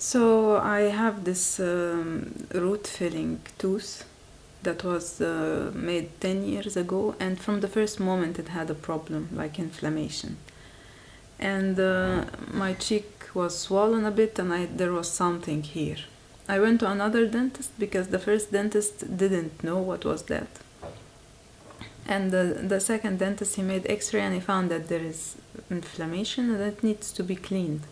So I have this root filling tooth that was made 10 years ago, and from the first moment it had a problem, like inflammation. And my cheek was swollen a bit, and there was something here. I went to another dentist because the first dentist didn't know what was that. And the second dentist, he made x-ray and he found that there is inflammation and that needs to be cleaned.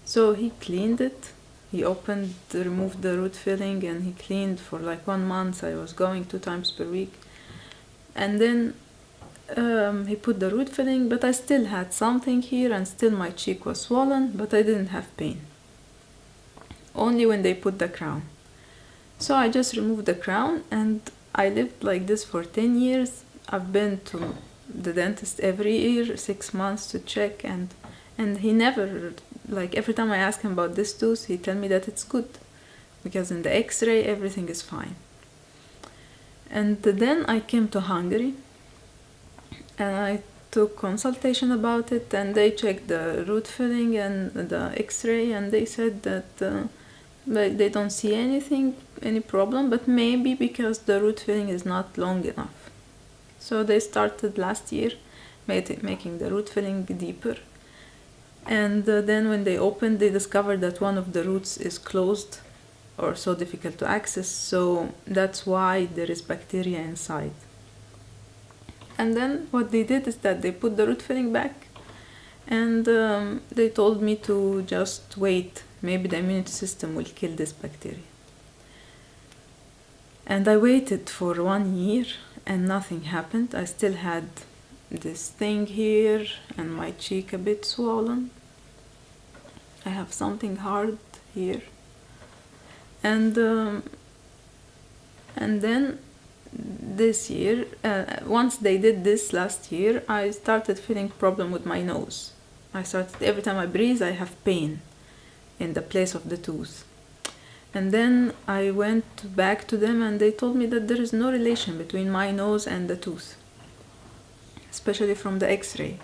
So he cleaned it, he removed the root filling, and he cleaned for like 1 month. I was going 2 times per week. And then he put the root filling, but I still had something here, and still my cheek was swollen, but I didn't have pain. Only when they put the crown. So I just removed the crown, and I lived like this for 10 years. I've been to the dentist every year, 6 months to check, and he never, like every time I ask him about this tooth, he tell me that it's good, because in the x-ray everything is fine. And then I came to Hungary, and I took consultation about it, and they checked the root filling and the x-ray, and they said that they don't see any problem, but maybe because the root filling is not long enough. So they started last year making the root filling deeper. And then when they opened, they discovered that one of the roots is closed or so difficult to access, so that's why there is bacteria inside. And then what they did is that they put the root filling back, and they told me to just wait. Maybe the immune system will kill this bacteria. And I waited for 1 year, and nothing happened. I still had this thing here, and my cheek a bit swollen. I have something hard here. And then this year, once they did this last year, I started feeling problem with my nose. Every time I breathe, I have pain in the place of the tooth. And then I went back to them, and they told me that there is no relation between my nose and the tooth, especially from the x-ray.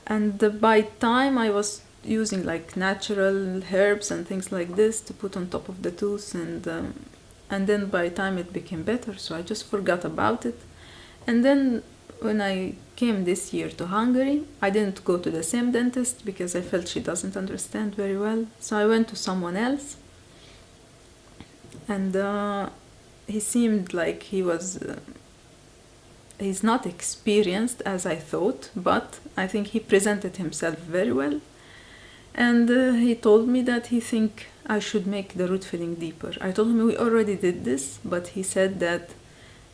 And by time I was using like natural herbs and things like this to put on top of the tooth, and then by time it became better, so I just forgot about it. And then when I came this year to Hungary, I didn't go to the same dentist because I felt she doesn't understand very well. So I went to someone else, and he seemed like he's not experienced as I thought, but I think he presented himself very well. And he told me that he think I should make the root filling deeper. I told him we already did this, but he said that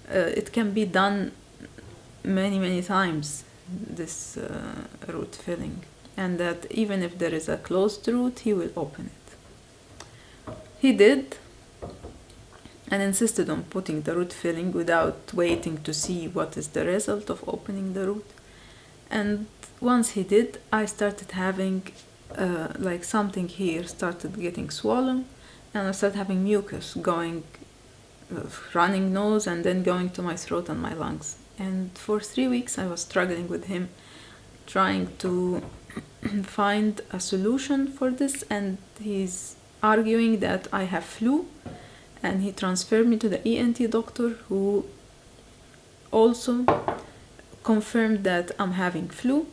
it can be done many times, this root filling, and that even if there is a closed root, he will open it. He did, and insisted on putting the root filling without waiting to see what is the result of opening the root. And once he did, I started having like something here started getting swollen, and I started having mucus going, running nose, and then going to my throat and my lungs. And for 3 weeks I was struggling with him, trying to find a solution for this, and he's arguing that I have flu, and he transferred me to the ENT doctor, who also confirmed that I'm having flu.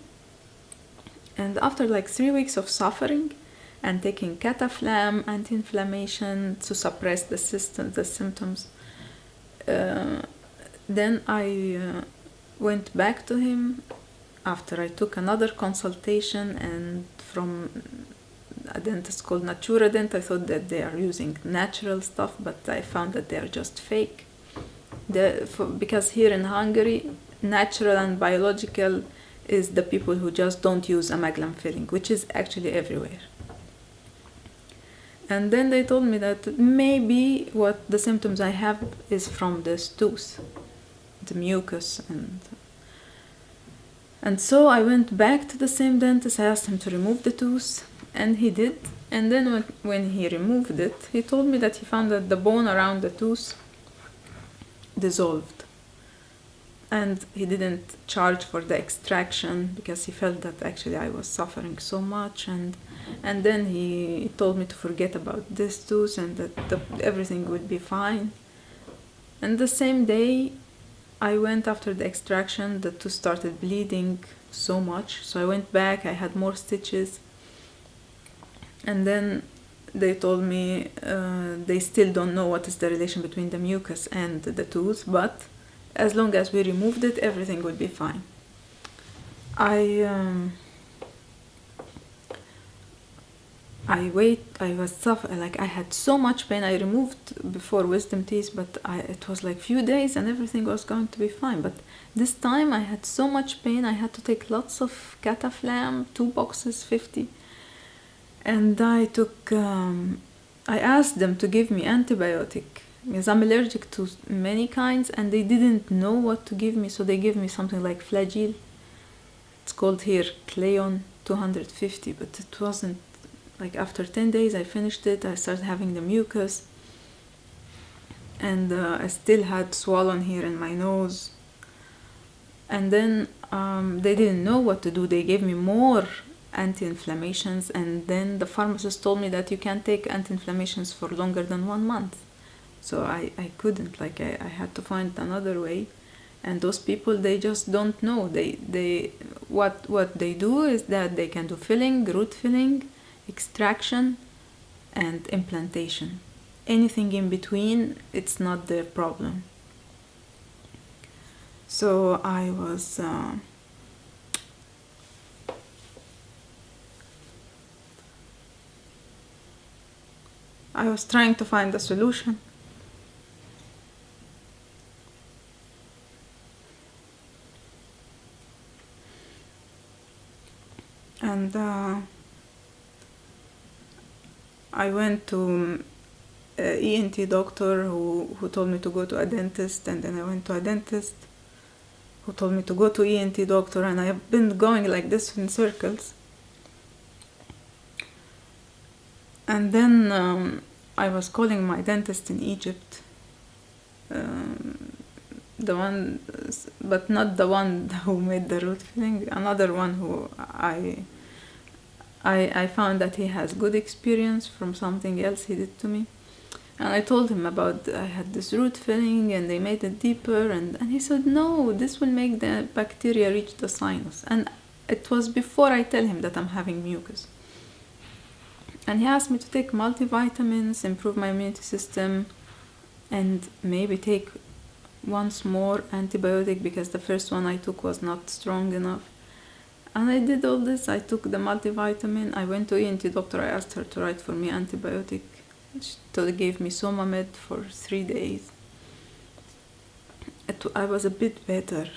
And after like 3 weeks of suffering and taking Cataflam, anti-inflammation to suppress the symptoms, then I went back to him after I took another consultation, and from a dentist called Naturadent. I thought that they are using natural stuff, but I found that they are just fake. Because here in Hungary, natural and biological is the people who just don't use amalgam filling, which is actually everywhere. And then they told me that maybe what the symptoms I have is from this tooth, the mucus, and so I went back to the same dentist. I asked him to remove the tooth, and he did. And then when he removed it, he told me that he found that the bone around the tooth dissolved. And he didn't charge for the extraction because he felt that actually I was suffering so much. And then he told me to forget about this tooth and that everything would be fine. And the same day I went after the extraction, the tooth started bleeding so much. So I went back, I had more stitches. And then they told me they still don't know what is the relation between the mucus and the tooth, but as long as we removed it, everything would be fine. I was suffering, like I had so much pain. I removed before wisdom teeth, but it was like few days and everything was going to be fine. But this time I had so much pain, I had to take lots of cataflam, 2 boxes, 50. And I asked them to give me antibiotic because I'm allergic to many kinds, and they didn't know what to give me, so they gave me something like Flagyl. It's called here Cleon 250, but it wasn't, like after 10 days I finished it, I started having the mucus, and I still had swollen here in my nose. And then they didn't know what to do. They gave me more anti-inflammations, and then the pharmacist told me that you can't take anti-inflammations for longer than 1 month. So I couldn't, like I had to find another way. And those people, they just don't know. What they do is that they can do filling, root filling, extraction, and implantation. Anything in between, it's not their problem. So I was trying to find a solution. And I went to an ENT doctor who told me to go to a dentist, and then I went to a dentist who told me to go to ENT doctor, and I have been going like this in circles. And then I was calling my dentist in Egypt, the one, but not the one who made the root filling, another one who I found that he has good experience from something else he did to me. And I told him about I had this root filling and they made it deeper, and he said, no, this will make the bacteria reach the sinus. And it was before I tell him that I'm having mucus. And he asked me to take multivitamins, improve my immunity system, and maybe take once more antibiotic because the first one I took was not strong enough. And I did all this. I took the multivitamin. I went to ENT doctor. I asked her to write for me antibiotic. She gave me Somamed for 3 days. I was a bit better,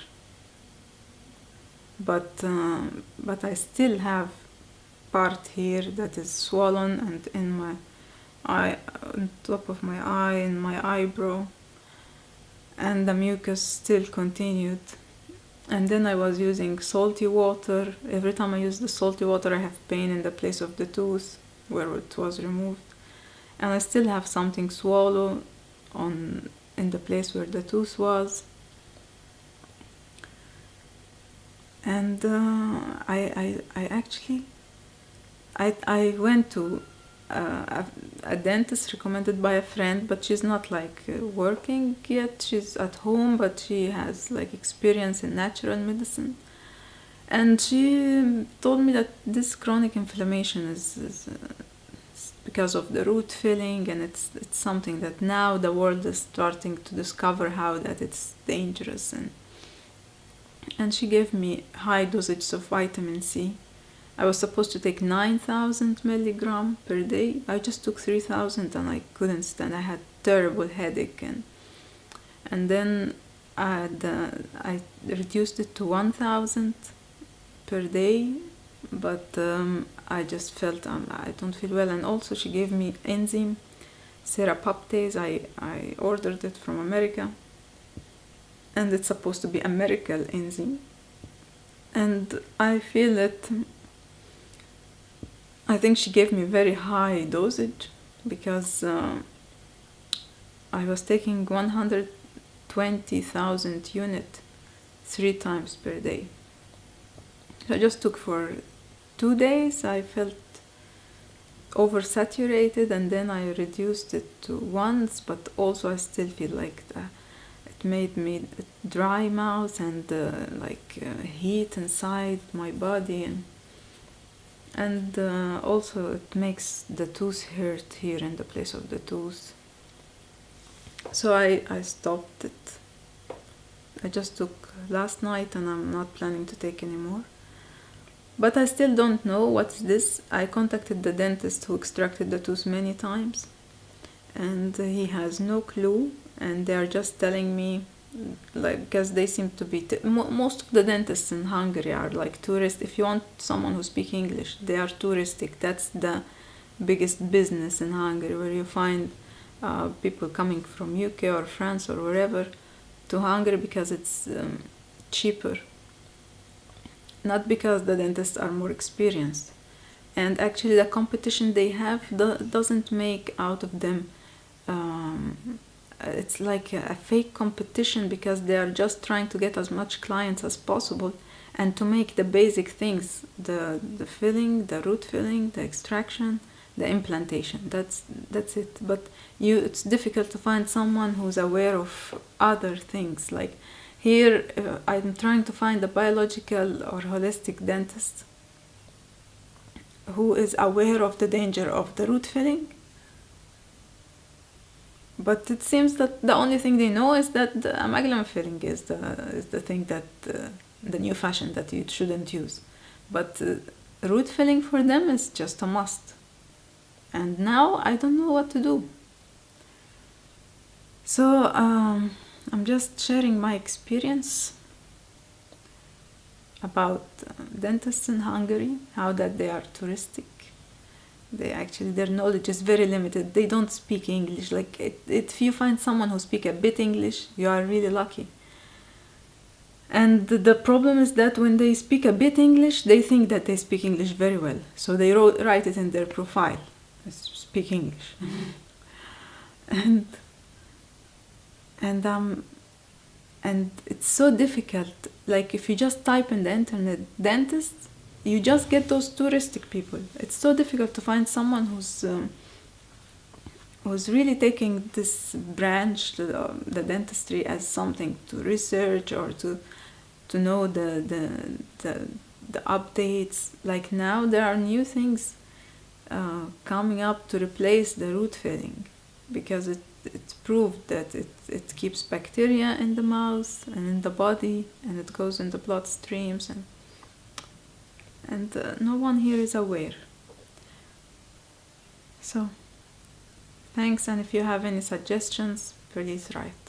but I still have part here that is swollen, and in my eye, on top of my eye, in my eyebrow, and the mucus still continued. And then I was using salty water. Every time I use the salty water, I have pain in the place of the tooth where it was removed. And I still have something swollen in the place where the tooth was. And I went to a dentist recommended by a friend, but she's not working yet. She's at home, but she has experience in natural medicine. And she told me that this chronic inflammation is because of the root filling, and it's something that now the world is starting to discover how that it's dangerous. And she gave me high dosage of vitamin C. I was supposed to take 9,000 milligram per day. I just took 3,000 and I couldn't stand. I had terrible headache, and then I reduced it to 1,000 per day, but I just felt I don't feel well. And also she gave me enzyme serapeptase. I ordered it from America, and it's supposed to be a miracle enzyme. And I feel that I think she gave me very high dosage because I was taking 120,000 unit 3 times per day. So I just took for 2 days. I felt oversaturated, and then I reduced it to once, but also I still feel like it made me dry mouth and heat inside my body, and also it makes the tooth hurt here in the place of the tooth. So I stopped it. I just took last night, and I'm not planning to take anymore. But I still don't know what's this. I contacted the dentist who extracted the tooth many times, and he has no clue, and they are just telling me, because they seem to be most of the dentists in Hungary are like tourists. If you want someone who speaks English, they are touristic. That's the biggest business in Hungary, where you find people coming from UK or France or wherever to Hungary because it's cheaper, not because the dentists are more experienced. And actually the competition they have doesn't make out of them it's like a fake competition, because they are just trying to get as much clients as possible and to make the basic things, the filling, the root filling, the extraction, the implantation. That's it. But it's difficult to find someone who's aware of other things. Like here, I'm trying to find a biological or holistic dentist who is aware of the danger of the root filling. But it seems that the only thing they know is that the amalgam filling is the thing that the new fashion that you shouldn't use. But root filling for them is just a must. And now I don't know what to do. So I'm just sharing my experience about dentists in Hungary, how that they are touristic. Their knowledge is very limited. They don't speak English. Like if you find someone who speaks a bit English, you are really lucky. And the problem is that when they speak a bit English, they think that they speak English very well. So they write it in their profile, speak English. And it's so difficult. Like if you just type in the internet dentist, you just get those touristic people. It's so difficult to find someone who's really taking this branch, the dentistry, as something to research or to know the updates. Like now there are new things coming up to replace the root filling, because it's proved that it keeps bacteria in the mouth and in the body, and it goes in the bloodstreams, and no one here is aware. So thanks, and if you have any suggestions, please write.